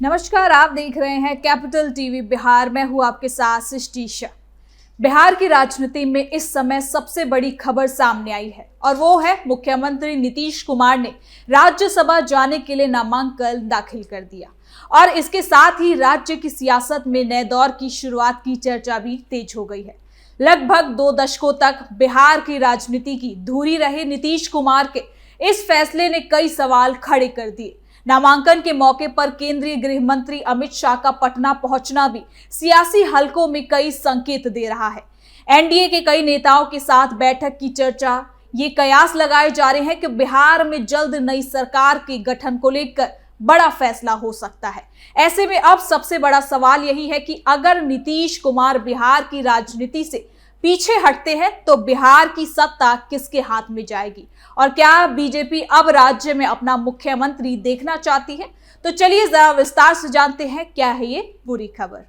नमस्कार, आप देख रहे हैं कैपिटल टीवी बिहार। मैं हूं आपके साथ सृष्टि शाह। बिहार की राजनीति में इस समय सबसे बड़ी खबर सामने आई है और वो है मुख्यमंत्री नीतीश कुमार ने राज्यसभा जाने के लिए नामांकन दाखिल कर दिया और इसके साथ ही राज्य की सियासत में नए दौर की शुरुआत की चर्चा भी तेज हो गई है। लगभग 2 दशकों तक बिहार की राजनीति की धुरी रहे नीतीश कुमार के इस फैसले ने कई सवाल खड़े कर दिए। नामांकन के मौके पर केंद्रीय गृह मंत्री अमित शाह का पटना पहुंचना भी सियासी हलकों में कई संकेत दे रहा है। एनडीए के कई नेताओं के साथ बैठक की चर्चा, ये कयास लगाए जा रहे हैं कि बिहार में जल्द नई सरकार के गठन को लेकर बड़ा फैसला हो सकता है। ऐसे में अब सबसे बड़ा सवाल यही है कि अगर नीतीश कुमार बिहार की राजनीति से पीछे हटते हैं तो बिहार की सत्ता किसके हाथ में जाएगी और क्या बीजेपी अब राज्य में अपना मुख्यमंत्री देखना चाहती है? तो चलिए जरा विस्तार से जानते हैं क्या है ये बुरी खबर।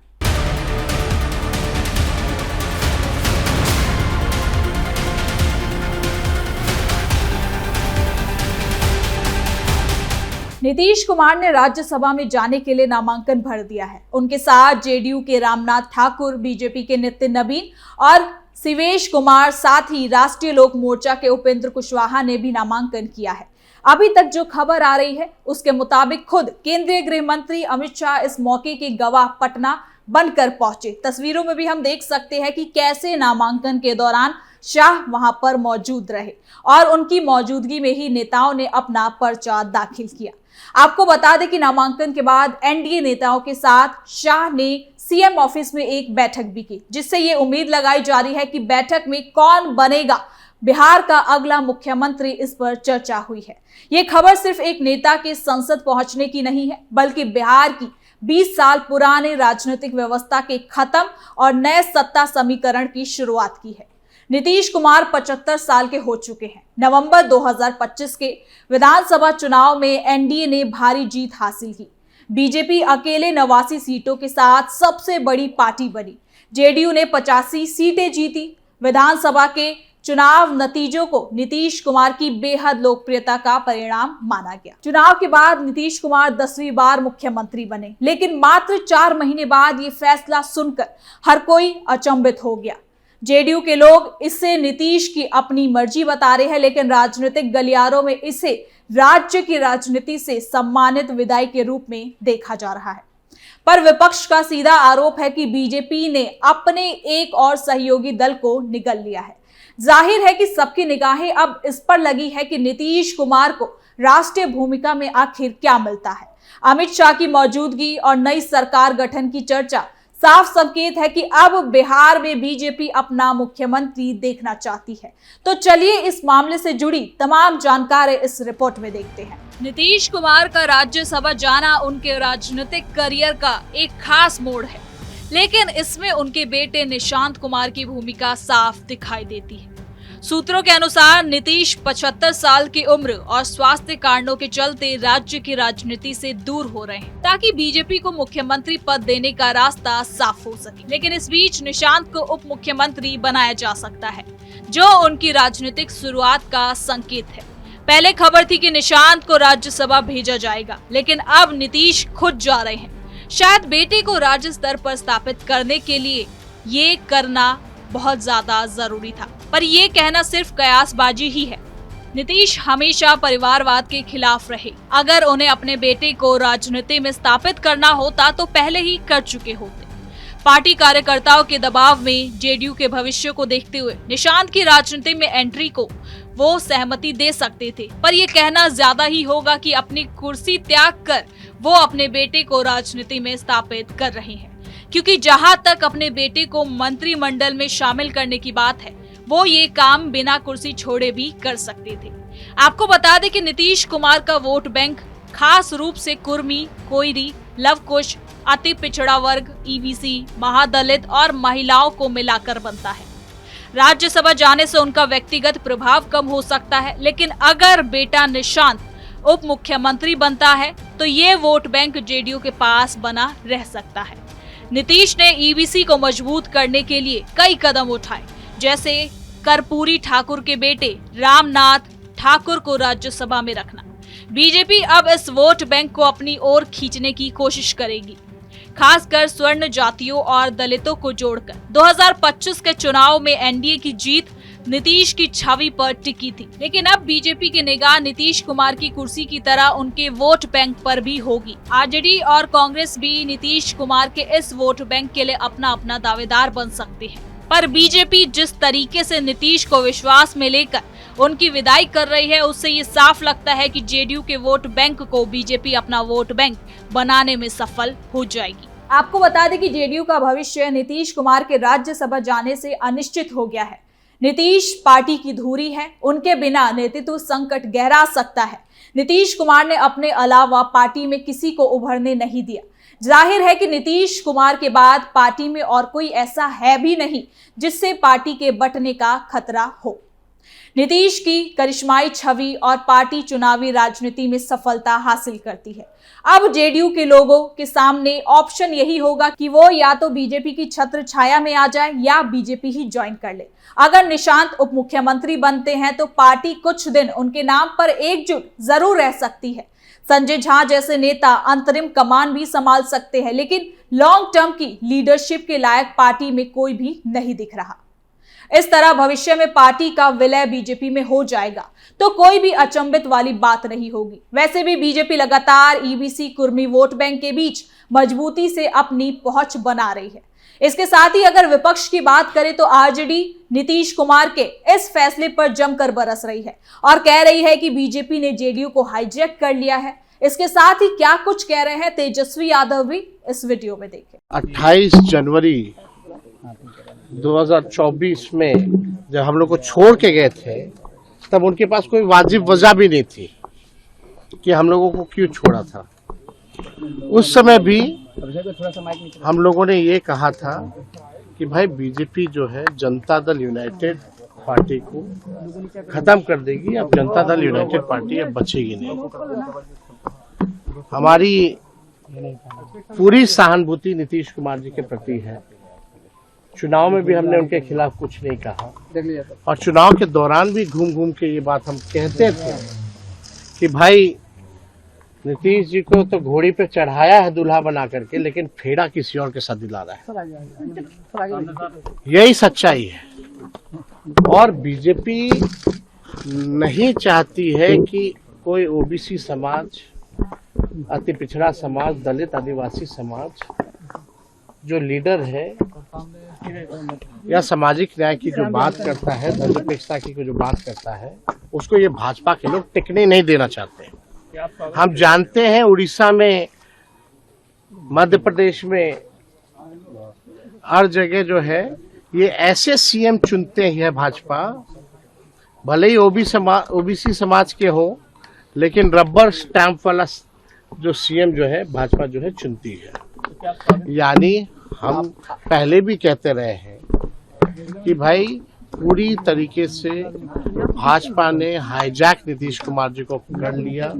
नीतीश कुमार ने राज्यसभा में जाने के लिए नामांकन भर दिया है। उनके साथ जेडीयू के रामनाथ ठाकुर, बीजेपी के नितिन नवीन और शिवेश कुमार, साथ ही राष्ट्रीय लोक मोर्चा के उपेंद्र कुशवाहा ने भी नामांकन किया है। अभी तक जो खबर आ रही है उसके मुताबिक खुद केंद्रीय गृह मंत्री अमित शाह इस मौके के गवाह पटना बनकर पहुंचे। तस्वीरों में भी हम देख सकते हैं कि कैसे नामांकन के दौरान शाह वहां पर मौजूद रहे और उनकी मौजूदगी में ही नेताओं ने अपना पर्चा दाखिल किया। आपको बता दें कि नामांकन के बाद एनडीए नेताओं के साथ शाह ने सीएम ऑफिस में एक बैठक भी की, जिससे ये उम्मीद लगाई जा रही है कि बैठक में कौन बनेगा बिहार का अगला मुख्यमंत्री, इस पर चर्चा हुई है। ये खबर सिर्फ एक नेता के संसद पहुंचने की नहीं है, बल्कि बिहार की 20 साल पुराने राजनीतिक व्यवस्था के खत्म और नए सत्ता समीकरण की शुरुआत की है। नीतीश कुमार 75 साल के हो चुके हैं। नवंबर 2025 के विधानसभा चुनाव में एनडीए ने भारी जीत हासिल की। बीजेपी अकेले 89 सीटों के साथ सबसे बड़ी पार्टी बनी। जेडीयू ने 85 सीटें जीती। विधानसभा के चुनाव नतीजों को नीतीश कुमार की बेहद लोकप्रियता का परिणाम माना गया। चुनाव के बाद नीतीश कुमार 10वीं बार मुख्यमंत्री बने, लेकिन मात्र 4 महीने बाद ये फैसला सुनकर हर कोई अचंभित हो गया। जेडीयू के लोग इसे नीतीश की अपनी मर्जी बता रहे हैं, लेकिन राजनीतिक गलियारों में इसे राज्य की राजनीति से सम्मानित विदाई के रूप में देखा जा रहा है। पर विपक्ष का सीधा आरोप है कि बीजेपी ने अपने एक और सहयोगी दल को निगल लिया है। जाहिर है कि सबकी निगाहें अब इस पर लगी है कि नीतीश कुमार को राष्ट्रीय भूमिका में आखिर क्या मिलता है। अमित शाह की मौजूदगी और नई सरकार गठन की चर्चा साफ संकेत है कि अब बिहार में बीजेपी अपना मुख्यमंत्री देखना चाहती है। तो चलिए इस मामले से जुड़ी तमाम जानकारी इस रिपोर्ट में देखते हैं। नीतीश कुमार का राज्यसभा जाना उनके राजनीतिक करियर का एक खास मोड़ है, लेकिन इसमें उनके बेटे निशांत कुमार की भूमिका साफ दिखाई देती है। सूत्रों के अनुसार नीतीश 75 साल की उम्र और स्वास्थ्य कारणों के चलते राज्य की राजनीति से दूर हो रहे हैं, ताकि बीजेपी को मुख्यमंत्री पद देने का रास्ता साफ हो सके। लेकिन इस बीच निशांत को उप मुख्यमंत्री बनाया जा सकता है, जो उनकी राजनीतिक शुरुआत का संकेत है। पहले खबर थी कि निशांत को राज्यसभा भेजा जाएगा, लेकिन अब नीतीश खुद जा रहे हैं। शायद बेटे को राज्य स्तर पर स्थापित करने के लिए ये करना बहुत ज्यादा जरूरी था, पर ये कहना सिर्फ कयासबाजी ही है। नीतीश हमेशा परिवारवाद के खिलाफ रहे। अगर उन्हें अपने बेटे को राजनीति में स्थापित करना होता तो पहले ही कर चुके होते। पार्टी कार्यकर्ताओं के दबाव में जेडीयू के भविष्य को देखते हुए निशांत की राजनीति में एंट्री को वो सहमति दे सकते थे, पर यह कहना ज्यादा ही होगा कि अपनी कुर्सी त्याग कर वो अपने बेटे को राजनीति में स्थापित कर रहे हैं, क्योंकि जहां तक अपने बेटे को मंत्रिमंडल में शामिल करने की बात है, वो ये काम बिना कुर्सी छोड़े भी कर सकते थे। आपको बता दें कि नीतीश कुमार का वोट बैंक खास रूप से कुर्मी, कोयरी, लवकुश, अति पिछड़ा वर्ग, ईबीसी, महादलित और महिलाओं को मिलाकर बनता है। राज्यसभा जाने से उनका व्यक्तिगत प्रभाव कम हो सकता है, लेकिन अगर बेटा निशांत उप मुख्यमंत्री बनता है तो ये वोट बैंक जेडीयू के पास बना रह सकता है। नीतीश ने ईबीसी को मजबूत करने के लिए कई कदम उठाए, जैसे कर्पूरी ठाकुर के बेटे रामनाथ ठाकुर को राज्यसभा में रखना। बीजेपी अब इस वोट बैंक को अपनी ओर खींचने की कोशिश करेगी, खासकर स्वर्ण जातियों और दलितों को जोड़कर। 2025 के चुनाव में एनडीए की जीत नीतीश की छवि पर टिकी थी, लेकिन अब बीजेपी की निगाह नीतीश कुमार की कुर्सी की तरह उनके वोट बैंक पर भी होगी। आरजेडी और कांग्रेस भी नीतीश कुमार के इस वोट बैंक के लिए अपना अपना दावेदार बन सकते हैं, पर बीजेपी जिस तरीके से नीतीश को विश्वास में लेकर उनकी विदाई कर रही है, उससे ये साफ लगता है कि जेडीयू के वोट बैंक को बीजेपी अपना वोट बैंक बनाने में सफल हो जाएगी। आपको बता दें कि जेडीयू का भविष्य नीतीश कुमार के राज्यसभा जाने से अनिश्चित हो गया है। नीतीश पार्टी की धुरी है, उनके बिना नेतृत्व संकट गहरा सकता है। नीतीश कुमार ने अपने अलावा पार्टी में किसी को उभरने नहीं दिया। जाहिर है कि नीतीश कुमार के बाद पार्टी में और कोई ऐसा है भी नहीं जिससे पार्टी के बंटने का खतरा हो। नीतीश की करिश्माई छवि और पार्टी चुनावी राजनीति में सफलता हासिल करती है। अब जेडीयू के लोगों के सामने ऑप्शन यही होगा कि वो या तो बीजेपी की छत्र छाया में आ जाए या बीजेपी ही ज्वाइन कर ले। अगर निशांत उप मुख्यमंत्री बनते हैं तो पार्टी कुछ दिन उनके नाम पर एकजुट जरूर रह सकती है। संजय झा जैसे नेता अंतरिम कमान भी संभाल सकते हैं, लेकिन लॉन्ग टर्म की लीडरशिप के लायक पार्टी में कोई भी नहीं दिख रहा। इस तरह भविष्य में पार्टी का विलय बीजेपी में हो जाएगा तो कोई भी अचंभित वाली बात नहीं होगी। वैसे भी बीजेपी लगातार ईबीसी कुर्मी वोट बैंक के बीच मजबूती से अपनी पहुंच बना रही है। इसके साथ ही अगर विपक्ष की बात करें तो आरजेडी नीतीश कुमार के इस फैसले पर जमकर बरस रही है और कह रही है कि बीजेपी ने जेडीयू को हाईजैक कर लिया है। इसके साथ ही क्या कुछ कह रहे हैं तेजस्वी यादव भी इस वीडियो में देखें। 28 जनवरी 2024 में जब हम लोग को छोड़ के गए थे तब उनके पास कोई वाजिब वजह भी नहीं थी कि हम लोगों को क्यों छोड़ा था। उस समय भी हम लोगों ने ये कहा था कि भाई बीजेपी जो है जनता दल यूनाइटेड पार्टी को खत्म कर देगी, अब जनता दल यूनाइटेड पार्टी अब बचेगी नहीं। हमारी पूरी सहानुभूति नीतीश कुमार जी के प्रति है। चुनाव में भी हमने उनके खिलाफ कुछ नहीं कहा और चुनाव के दौरान भी घूम घूम के ये बात हम कहते थे कि भाई नीतीश जी को तो घोड़ी पे चढ़ाया है दूल्हा बना करके, लेकिन फेरा किसी और के साथ दिला रहा है। यही सच्चाई है और बीजेपी नहीं चाहती है कि कोई ओबीसी समाज, अति पिछड़ा समाज, दलित आदिवासी समाज जो लीडर है या सामाजिक न्याय की जो बात करता है, धर्मनिरपेक्षता की जो बात करता है, उसको ये भाजपा के लोग टिकने नहीं देना चाहते। हम जानते हैं उड़ीसा में, मध्य प्रदेश में, हर जगह जो है ये ऐसे सीएम चुनते हैं भाजपा, भले ही ओबीसी समाज के हो, लेकिन रबर स्टैंप वाला जो सीएम जो है भाजपा जो है चुनती है। यानी हम पहले भी कहते रहे हैं कि भाई पूरी तरीके से भाजपा ने हाईजैक नीतीश कुमार जी को कर लिया।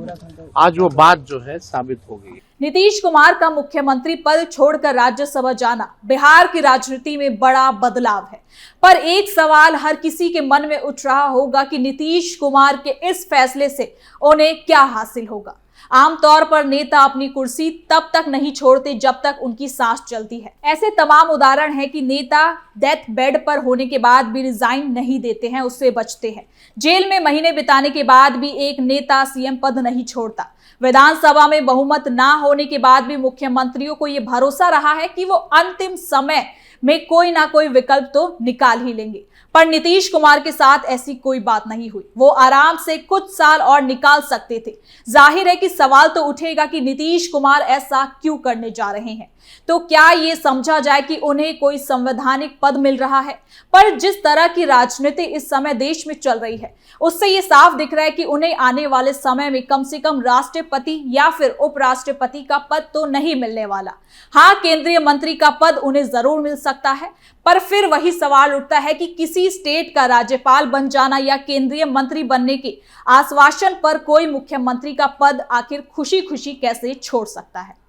आज वो बात जो है साबित हो गई। नीतीश कुमार का मुख्यमंत्री पद छोड़कर राज्यसभा जाना बिहार की राजनीति में बड़ा बदलाव है, पर एक सवाल हर किसी के मन में उठ रहा होगा कि नीतीश कुमार के इस फैसले से उन्हें क्या हासिल होगा। आमतौर पर नेता अपनी कुर्सी तब तक नहीं छोड़ते जब तक उनकी सांस चलती है। ऐसे तमाम उदाहरण हैं कि नेता डेथ बेड पर होने के बाद भी रिजाइन नहीं देते हैं, उससे बचते हैं। जेल में महीने बिताने के बाद भी एक नेता सीएम पद नहीं छोड़ता। विधानसभा में बहुमत ना होने के बाद भी मुख्यमंत्रियों को यह भरोसा रहा है कि वो अंतिम समय में कोई ना कोई विकल्प तो निकाल ही लेंगे, पर नीतीश कुमार के साथ ऐसी कोई बात नहीं हुई। वो आराम से कुछ साल और निकाल सकते थे। जाहिर है कि सवाल तो उठेगा कि नीतीश कुमार ऐसा क्यों करने जा रहे हैं। तो क्या ये समझा जाए कि उन्हें कोई संवैधानिक पद मिल रहा है? पर जिस तरह की राजनीति इस समय देश में चल रही है, उससे ये साफ दिख रहा है कि उन्हें आने वाले समय में कम से कम राष्ट्रपति या फिर उपराष्ट्रपति का पद तो नहीं मिलने वाला। हाँ, केंद्रीय मंत्री का पद उन्हें जरूर मिल सकता है, पर फिर वही सवाल उठता है कि किसी स्टेट का राज्यपाल बन जाना या केंद्रीय मंत्री बनने के आश्वासन पर कोई मुख्यमंत्री का पद आखिर खुशी खुशी कैसे छोड़ सकता है।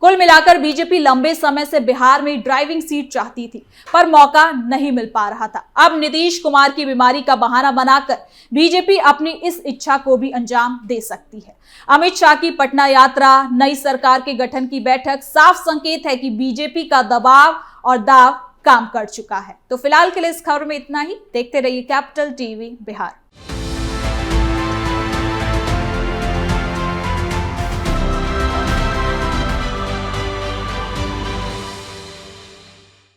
कुल मिलाकर बीजेपी लंबे समय से बिहार में ड्राइविंग सीट चाहती थी, पर मौका नहीं मिल पा रहा था। अब नीतीश कुमार की बीमारी का बहाना बनाकर बीजेपी अपनी इस इच्छा को भी अंजाम दे सकती है। अमित शाह की पटना यात्रा, नई सरकार के गठन की बैठक साफ संकेत है कि बीजेपी का दबाव और दाव काम कर चुका है। तो फिलहाल के लिए इस खबर में इतना ही। देखते रहिए कैपिटल टीवी बिहार।